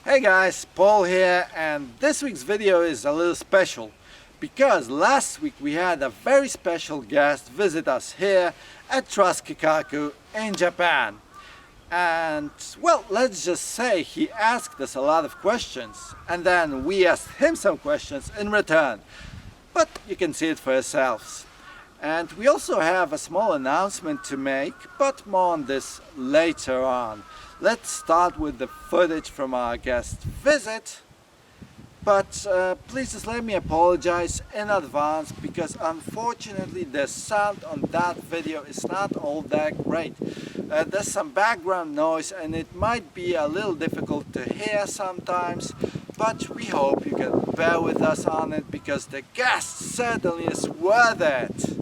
Hey guys, Paul here, and this week's video is a little special because last week we had a very special guest visit us here at Kikaku in Japan. And well, let's just say he asked us a lot of questions and then we asked him some questions in return. But you can see it for yourselves. And we also have a small announcement to make, but more on this later on. Let's start with the footage from our guest visit. But please just let me apologize in advance because unfortunately the sound on that video is not all that great. There's some background noise and it might be a little difficult to hear sometimes, but we hope you can bear with us on it because the guest certainly is worth it.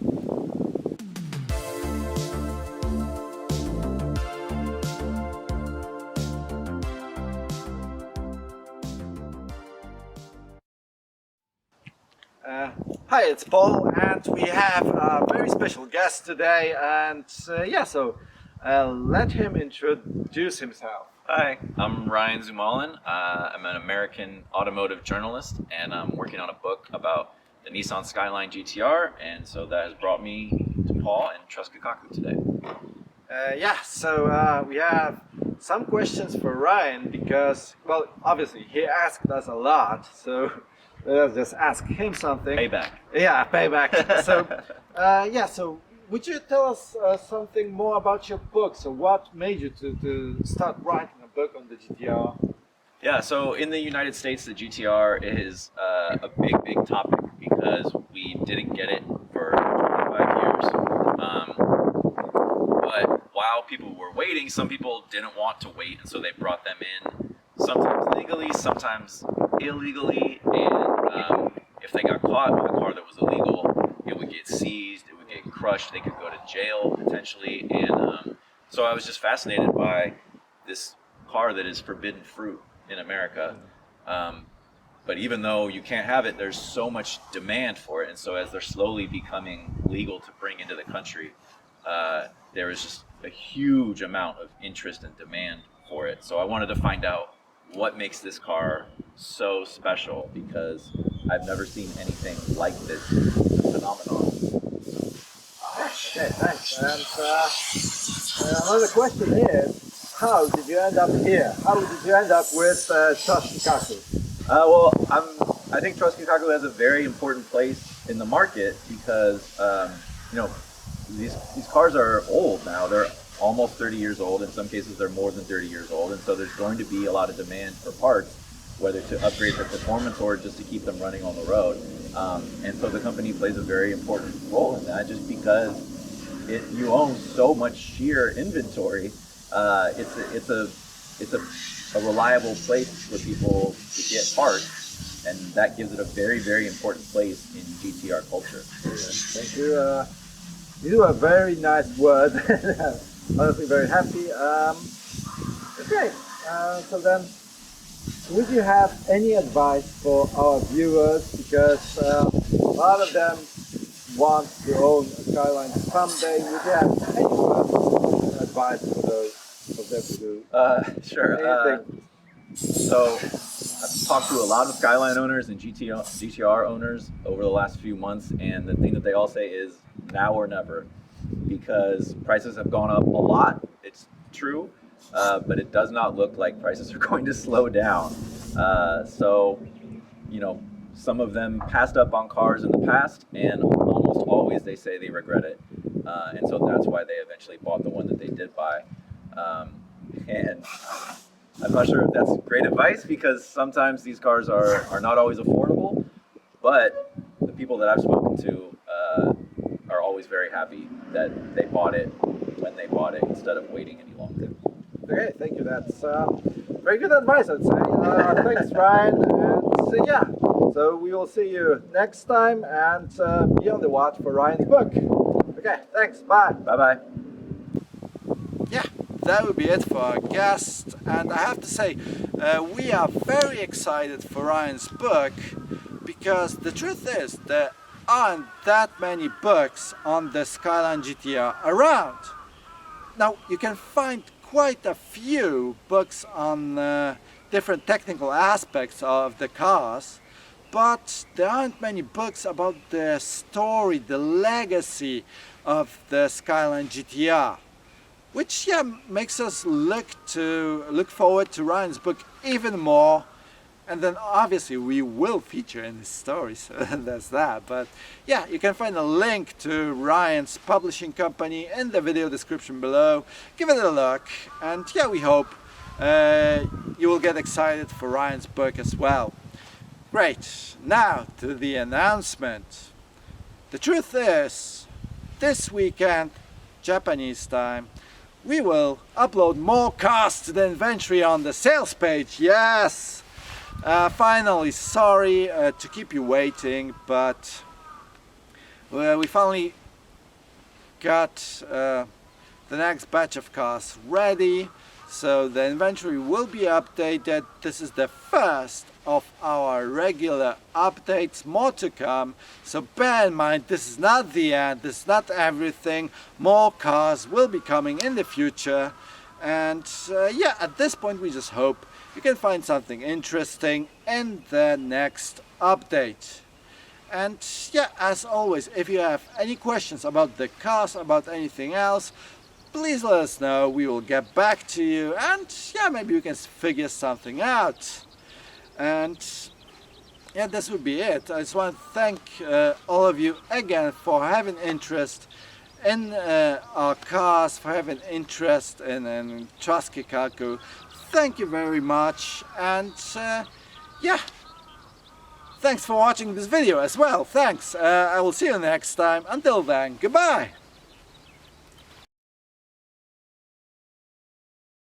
Hi, it's Paul, and we have a very special guest today, and let him introduce himself. Hi, I'm Ryan ZumMallen. I'm an American automotive journalist, and I'm working on a book about the Nissan Skyline GTR, and so that has brought me to Paul and Trust Kikaku today. We have some questions for Ryan because, well, obviously he asked us a lot, so let's just ask him something. Payback. Yeah, payback. So would you tell us something more about your book? So what made you to start writing a book on the GTR? Yeah, so in the United States, the GTR is a big topic because we didn't get it for 25 years. But while people were waiting, some people didn't want to wait, and so they brought them in, sometimes legally, sometimes illegally, and if they got caught with a car that was illegal, it would get seized, it would get crushed, they could go to jail potentially, and so I was just fascinated by this car that is forbidden fruit in America. But even though you can't have it, there's so much demand for it, and so as they're slowly becoming legal to bring into the country, there is just a huge amount of interest and demand for it. So I wanted to find out what makes this car so special because I've never seen anything like this phenomenon. Okay, thanks. And another question is, how did you end up here? How did you end up with Trust Kikaku? I think Trust Kikaku has a very important place in the market because these cars are old now. They're almost 30 years old. In some cases, they're more than 30 years old. And so there's going to be a lot of demand for parts, whether to upgrade their performance or just to keep them running on the road. And so the company plays a very important role in that just because you own so much sheer inventory. It's a reliable place for people to get parts. And that gives it a very important place in GTR culture. Thank you. You do a very nice word. Honestly, very happy. So then, would you have any advice for our viewers? Because a lot of them want to own a Skyline someday. Would you have any advice for them to do? Sure. So I've talked to a lot of Skyline owners and GTR owners over the last few months, and the thing that they all say is now or never, because prices have gone up a lot. It's true, but it does not look like prices are going to slow down. Some of them passed up on cars in the past, and almost always they say they regret it. And so that's why they eventually bought the one that they did buy. And I'm not sure if that's great advice because sometimes these cars are not always affordable, but the people that I've spoken to are always very happy that they bought it when they bought it instead of waiting any longer. Okay, thank you. That's very good advice, I'd say. Thanks, Ryan. And so we will see you next time and be on the watch for Ryan's book. Okay, thanks. Bye. Bye-bye. Yeah, that would be it for our guest. And I have to say, we are very excited for Ryan's book because the truth is there aren't that many books on the Skyline GTR around. Now, you can find quite a few books on different technical aspects of the cars, but there aren't many books about the story, the legacy of the Skyline GTR, which makes us look forward to Ryan's book even more. And then obviously we will feature in his story, so that's that. But yeah, you can find a link to Ryan's publishing company in the video description below. Give it a look, and yeah, we hope you will get excited for Ryan's book as well. Great, now to the announcement. The truth is, this weekend, Japanese time, we will upload more cars to the inventory on the sales page. Yes! Finally, sorry to keep you waiting, but we finally got the next batch of cars ready, so the inventory will be updated. This is the first of our regular updates, more to come, so bear in mind this is not the end, this is not everything. More cars will be coming in the future, and yeah, at this point we just hope you can find something interesting in the next update. And yeah, as always, if you have any questions about the cars, about anything else, please let us know. We will get back to you, and yeah, maybe we can figure something out. And yeah, this would be it. I just want to thank all of you again for having interest in our cars, for having interest in Trust Kikaku. Thank you very much, and yeah, thanks for watching this video as well. Thanks. I will see you next time. Until then, goodbye.